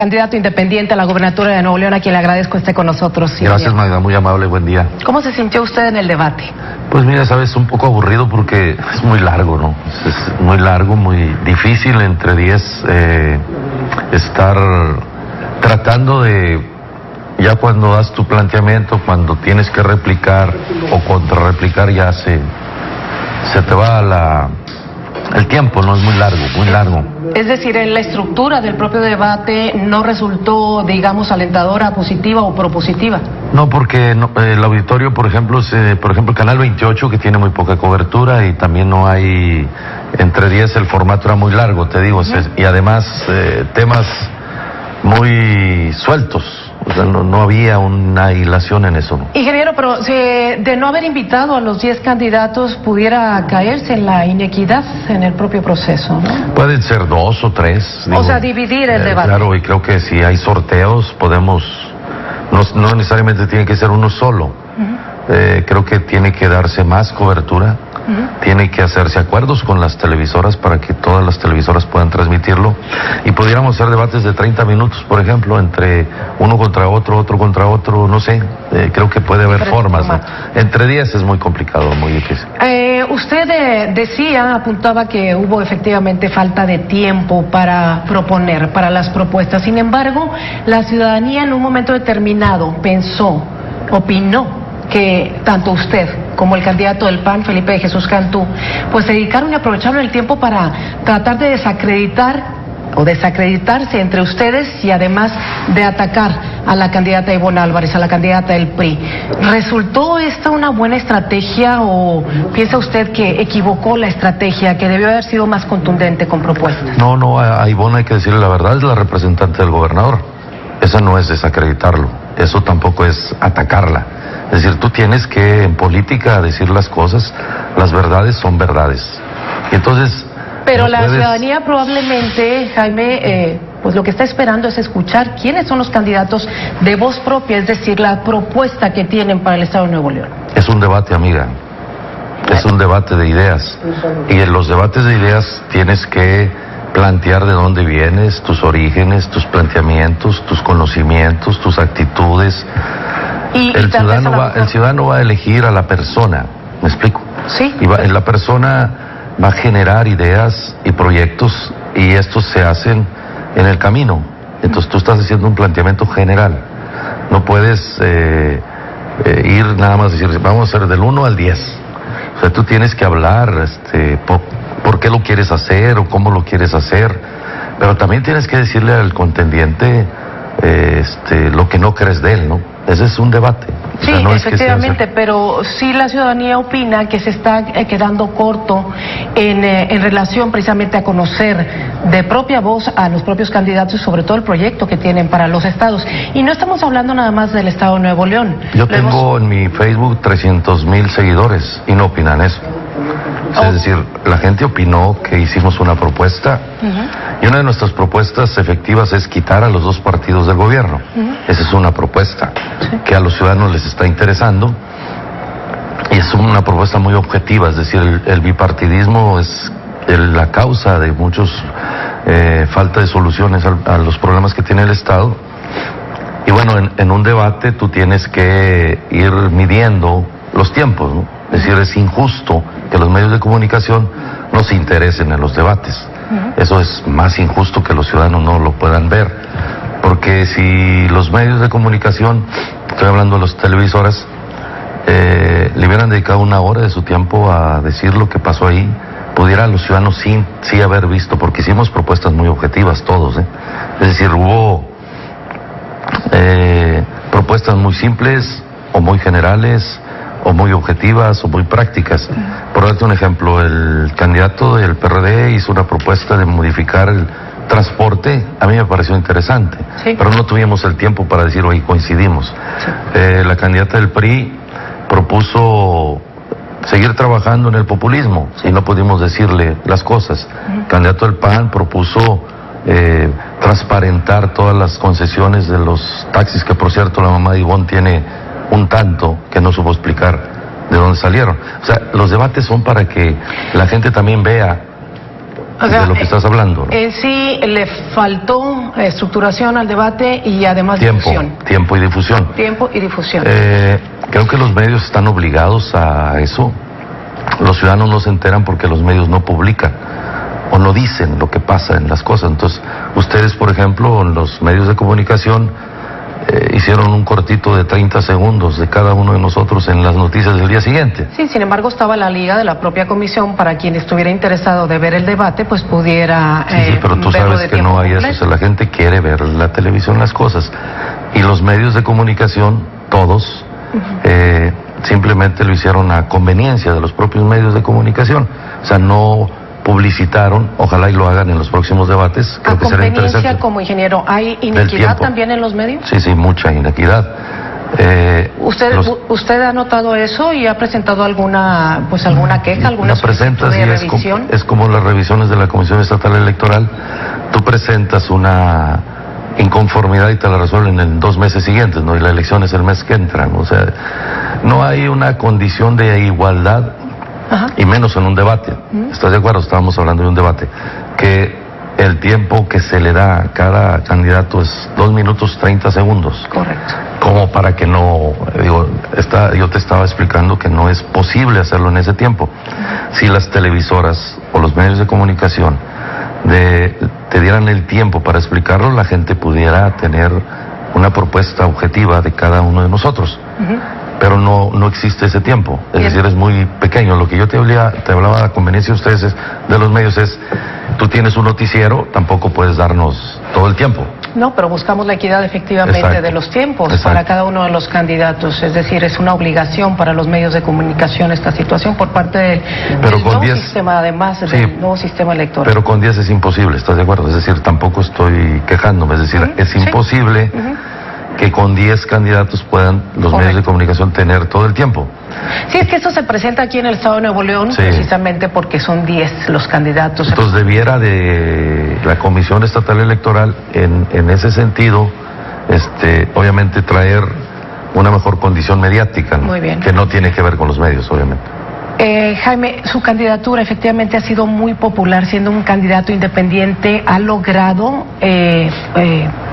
Candidato independiente a la gubernatura de Nuevo León, a quien le agradezco esté con nosotros. Gracias, Magda, muy amable, buen día. ¿Cómo se sintió usted en el debate? Pues mira, sabes, un poco aburrido porque es muy largo, ¿no? Es muy largo, muy difícil entre 10 estar tratando de, ya cuando das tu planteamiento, cuando tienes que replicar o contrarreplicar, ya se te va el tiempo, ¿no? Es muy largo, muy largo. Es decir, en la estructura del propio debate no resultó, digamos, alentadora, positiva o propositiva. No, porque el auditorio, por ejemplo, el Canal 28, que tiene muy poca cobertura, y también no hay, entre 10 el formato era muy largo, te digo, y además temas muy sueltos. O sea, no había una hilación en eso, ¿no? Ingeniero, pero de no haber invitado a los 10 candidatos, pudiera caerse en la inequidad en el propio proceso, ¿no? Pueden ser 2 o 3. O sea, dividir el debate. Claro, y creo que si hay sorteos podemos, no necesariamente tiene que ser uno solo. Creo que tiene que darse más cobertura. Tiene que hacerse acuerdos con las televisoras para que todas las televisoras puedan transmitirlo y pudiéramos hacer debates de 30 minutos, por ejemplo, entre uno contra otro contra otro, no sé, creo que puede haber formas, ¿no? Entre 10 es muy complicado, muy difícil. Usted apuntaba que hubo efectivamente falta de tiempo para proponer, para las propuestas. Sin embargo, la ciudadanía en un momento determinado opinó que tanto usted como el candidato del PAN, Felipe de Jesús Cantú, pues se dedicaron y aprovecharon el tiempo para tratar de desacreditarse entre ustedes y además de atacar a la candidata Ivonne Álvarez, a la candidata del PRI. ¿Resultó esta una buena estrategia o piensa usted que equivocó la estrategia, que debió haber sido más contundente con propuestas? No, a Ivonne hay que decirle la verdad, es la representante del gobernador. Eso no es desacreditarlo, eso tampoco es atacarla. Es decir, tú tienes que en política decir las cosas, las verdades son verdades. Y entonces... Pero la ciudadanía probablemente, Jaime, pues lo que está esperando es escuchar quiénes son los candidatos de voz propia, es decir, la propuesta que tienen para el Estado de Nuevo León. Es un debate, amiga. Es un debate de ideas. Y en los debates de ideas tienes que plantear de dónde vienes, tus orígenes, tus planteamientos, tus conocimientos, tus actitudes. El ciudadano va a elegir a la persona, ¿me explico? Sí. Y la persona va a generar ideas y proyectos y estos se hacen en el camino. Entonces tú estás haciendo un planteamiento general. No puedes ir nada más a decir, vamos a hacer del 1 al 10. O sea, tú tienes que hablar por qué lo quieres hacer o cómo lo quieres hacer, pero también tienes que decirle al contendiente lo que no crees de él, ¿no? Ese es un debate. Sí, no efectivamente, pero sí la ciudadanía opina que se está quedando corto en relación precisamente a conocer de propia voz a los propios candidatos y sobre todo el proyecto que tienen para los estados. Y no estamos hablando nada más del estado de Nuevo León. Yo tengo en mi Facebook 300,000 seguidores y no opinan eso. Es decir, la gente opinó que hicimos una propuesta y una de nuestras propuestas efectivas es quitar a los 2 partidos del gobierno. Esa es una propuesta que a los ciudadanos les está interesando y es una propuesta muy objetiva, es decir, el bipartidismo es la causa de muchos falta de soluciones a los problemas que tiene el Estado. Y bueno, en un debate tú tienes que ir midiendo los tiempos, ¿no? Es decir, es injusto que los medios de comunicación no se interesen en los debates. Eso es más injusto que los ciudadanos no lo puedan ver. Porque si los medios de comunicación, estoy hablando de las televisoras, le hubieran dedicado 1 hora de su tiempo a decir lo que pasó ahí, pudieran los ciudadanos sí haber visto, porque hicimos propuestas muy objetivas todos, Es decir, hubo propuestas muy simples o muy generales, o muy objetivas o muy prácticas. Por darte un ejemplo, el candidato del PRD hizo una propuesta de modificar el transporte, a mí me pareció interesante, pero no tuvimos el tiempo para decir, hoy coincidimos. La candidata del PRI propuso seguir trabajando en el populismo y no pudimos decirle las cosas. El candidato del PAN propuso transparentar todas las concesiones de los taxis, que por cierto la mamá de Ivonne tiene un tanto que no supo explicar de dónde salieron. O sea, los debates son para que la gente también vea de lo que estás hablando, ¿no? Sí, le faltó estructuración al debate y además difusión. Tiempo y difusión. Tiempo y difusión. Creo que los medios están obligados a eso. Los ciudadanos no se enteran porque los medios no publican o no dicen lo que pasa en las cosas. Entonces, ustedes, por ejemplo, en los medios de comunicación, hicieron un cortito de 30 segundos de cada uno de nosotros en las noticias del día siguiente. Sí, sin embargo, estaba la liga de la propia comisión para quien estuviera interesado de ver el debate, pues pudiera sí, pero tú sabes que no hay eso. O sea, la gente quiere ver la televisión, las cosas. Y los medios de comunicación, todos, simplemente lo hicieron a conveniencia de los propios medios de comunicación. O sea, no publicitaron, ojalá y lo hagan en los próximos debates. Creo que será interesante. Como ingeniero, ¿hay inequidad también en los medios? Sí, mucha inequidad. ¿Usted ha notado eso y ha presentado alguna queja, alguna solicitud de revisión? Es como las revisiones de la Comisión Estatal Electoral. Tú presentas una inconformidad y te la resuelven en 2 meses siguientes, ¿no? Y la elección es el mes que entra, ¿no? O sea, no hay una condición de igualdad. Ajá. Y menos en un debate. ¿Estás de acuerdo? Estábamos hablando de un debate. Que el tiempo que se le da a cada candidato es 2 minutos 30 segundos. Correcto. Como para que no, yo te estaba explicando que no es posible hacerlo en ese tiempo. Si las televisoras o los medios de comunicación te dieran el tiempo para explicarlo, la gente pudiera tener una propuesta objetiva de cada uno de nosotros. Pero no existe ese tiempo, es decir, es muy pequeño. Lo que yo te hablaba a conveniencia de ustedes de los medios es, tú tienes un noticiero, tampoco puedes darnos todo el tiempo. No, pero buscamos la equidad efectivamente de los tiempos para cada uno de los candidatos, es decir, es una obligación para los medios de comunicación esta situación por parte del nuevo sistema, además del nuevo sistema electoral. Pero con 10 es imposible, ¿estás de acuerdo? Es decir, tampoco estoy quejándome, es decir, es imposible que con 10 candidatos puedan los medios de comunicación tener todo el tiempo. Sí, es que eso se presenta aquí en el Estado de Nuevo León, precisamente porque son 10 los candidatos. Entonces debiera de la Comisión Estatal Electoral, en ese sentido, obviamente traer una mejor condición mediática, ¿no? Muy bien. Que no tiene que ver con los medios, obviamente. Jaime, su candidatura efectivamente ha sido muy popular, siendo un candidato independiente, ha logrado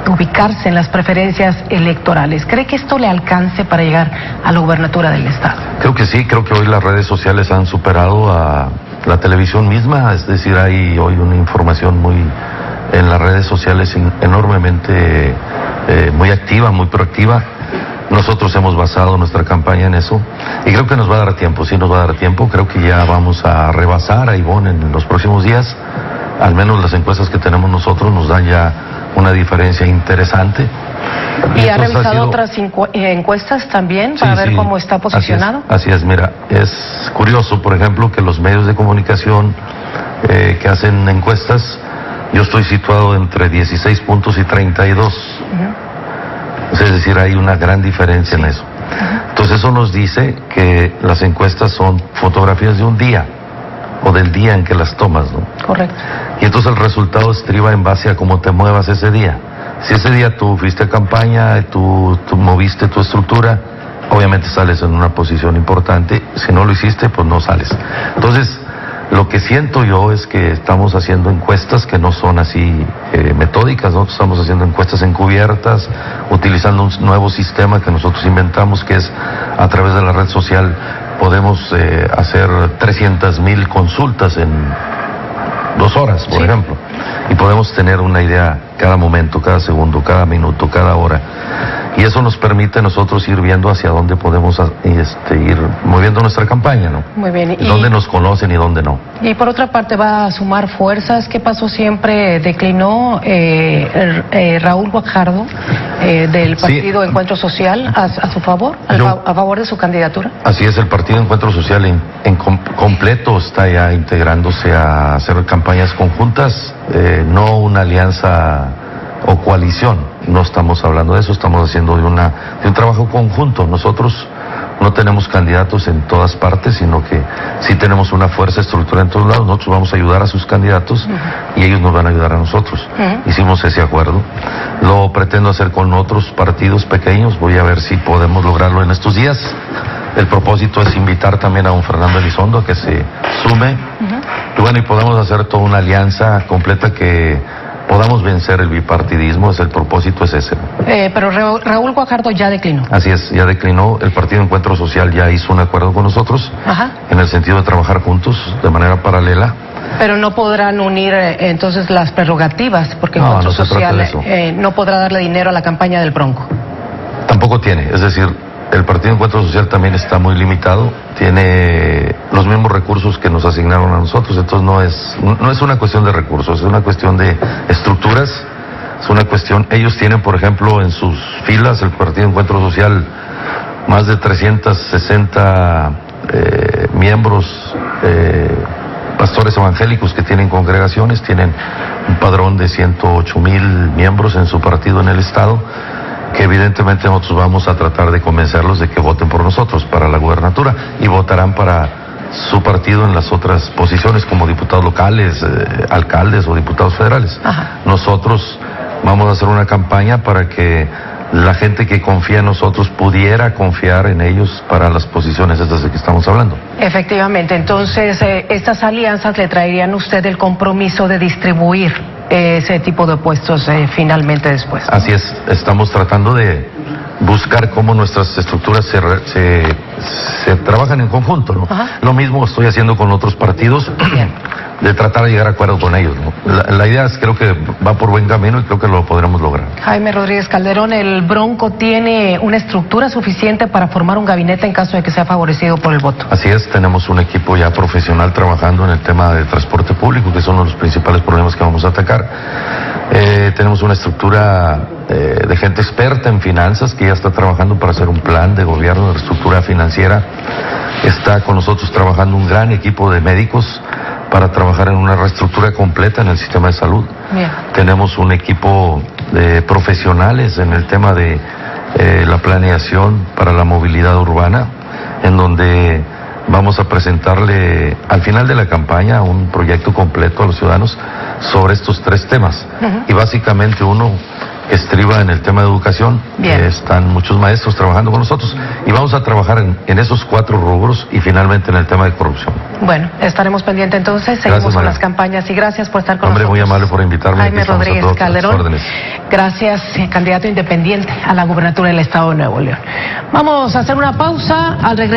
ubicarse en las preferencias electorales. ¿Cree que esto le alcance para llegar a la gubernatura del Estado? Creo que sí, creo que hoy las redes sociales han superado a la televisión misma, es decir, hay hoy una información en las redes sociales enormemente muy activa, muy proactiva. Nosotros hemos basado nuestra campaña en eso y creo que nos va a dar tiempo, sí nos va a dar tiempo. Creo que ya vamos a rebasar a Ivonne en los próximos días. Al menos las encuestas que tenemos nosotros nos dan ya una diferencia interesante. ¿Y ha revisado otras encuestas también para ver cómo está posicionado? Así es, mira, es curioso, por ejemplo, que los medios de comunicación que hacen encuestas, yo estoy situado entre 16 puntos y 32. Es decir, hay una gran diferencia en eso. Entonces eso nos dice que las encuestas son fotografías de un día o del día en que las tomas, ¿no? Correcto. Y entonces el resultado estriba en base a cómo te muevas ese día. Si ese día tú fuiste a campaña, tú moviste tu estructura, obviamente sales en una posición importante. Si no lo hiciste, pues no sales. Entonces, lo que siento yo es que estamos haciendo encuestas que no son así metódicas, ¿no? Estamos haciendo encuestas encubiertas, utilizando un nuevo sistema que nosotros inventamos, que es a través de la red social podemos hacer 300,000 consultas en 2 horas, por ejemplo, y podemos tener una idea cada momento, cada segundo, cada minuto, cada hora. Y eso nos permite a nosotros ir viendo hacia dónde podemos ir moviendo nuestra campaña, ¿no? Muy bien. Dónde nos conocen y dónde no. Y por otra parte va a sumar fuerzas. ¿Qué pasó? Siempre declinó Raúl Guajardo del partido Encuentro Social a su favor, a favor de su candidatura. Así es, el partido Encuentro Social en completo está ya integrándose a hacer campañas conjuntas, no una alianza o coalición. No estamos hablando de eso, estamos haciendo de un trabajo conjunto. Nosotros no tenemos candidatos en todas partes, sino que sí tenemos una fuerza estructural en todos lados. Nosotros vamos a ayudar a sus candidatos y ellos nos van a ayudar a nosotros. Hicimos ese acuerdo. Lo pretendo hacer con otros partidos pequeños. Voy a ver si podemos lograrlo en estos días. El propósito es invitar también a don Fernando Elizondo a que se sume Y bueno, y podamos hacer toda una alianza completa que podamos vencer el bipartidismo, el propósito es ese. Pero Raúl Guajardo ya declinó. Así es, ya declinó, el Partido Encuentro Social ya hizo un acuerdo con nosotros, en el sentido de trabajar juntos de manera paralela. Pero no podrán unir entonces las prerrogativas, porque No, Encuentro no se trata de Social eso. no podrá darle dinero a la campaña del Bronco. Tampoco tiene, es decir, el Partido Encuentro Social también está muy limitado, tiene los mismos recursos que nos asignaron a nosotros, entonces no es una cuestión de recursos, es una cuestión de estructuras, es una cuestión, ellos tienen por ejemplo en sus filas, el Partido Encuentro Social, más de 360 miembros, pastores evangélicos que tienen congregaciones, tienen un padrón de 108,000 miembros en su partido en el estado, que evidentemente nosotros vamos a tratar de convencerlos de que voten por nosotros para la gubernatura y votarán para su partido en las otras posiciones como diputados locales, alcaldes o diputados federales. Nosotros vamos a hacer una campaña para que la gente que confía en nosotros pudiera confiar en ellos para las posiciones estas de que estamos hablando. Efectivamente, entonces estas alianzas le traerían a usted el compromiso de distribuir ese tipo de puestos finalmente después, ¿no? Así es, estamos tratando de buscar cómo nuestras estructuras se trabajan en conjunto, ¿no? Lo mismo estoy haciendo con otros partidos, de tratar de llegar a acuerdo con ellos, ¿no? La idea es, creo que va por buen camino y creo que lo podremos lograr. Jaime Rodríguez Calderón, ¿el Bronco tiene una estructura suficiente para formar un gabinete en caso de que sea favorecido por el voto? Así es, tenemos un equipo ya profesional trabajando en el tema de transporte público, que son los principales problemas que vamos a atacar. Tenemos una estructura de gente experta en finanzas que ya está trabajando para hacer un plan de gobierno de estructura financiera. Está con nosotros trabajando un gran equipo de médicos para trabajar en una reestructura completa en el sistema de salud. Tenemos un equipo de profesionales en el tema de la planeación para la movilidad urbana, en donde vamos a presentarle al final de la campaña un proyecto completo a los ciudadanos sobre estos 3 temas. Y básicamente uno estriba en el tema de educación. Están muchos maestros trabajando con nosotros y vamos a trabajar en esos 4 rubros y finalmente en el tema de corrupción. Bueno, estaremos pendientes entonces, seguimos con las campañas y gracias por estar con nosotros. Muy amable por invitarme. Jaime Rodríguez Calderón, gracias, candidato independiente a la gubernatura del Estado de Nuevo León. Vamos a hacer una pausa, al regresar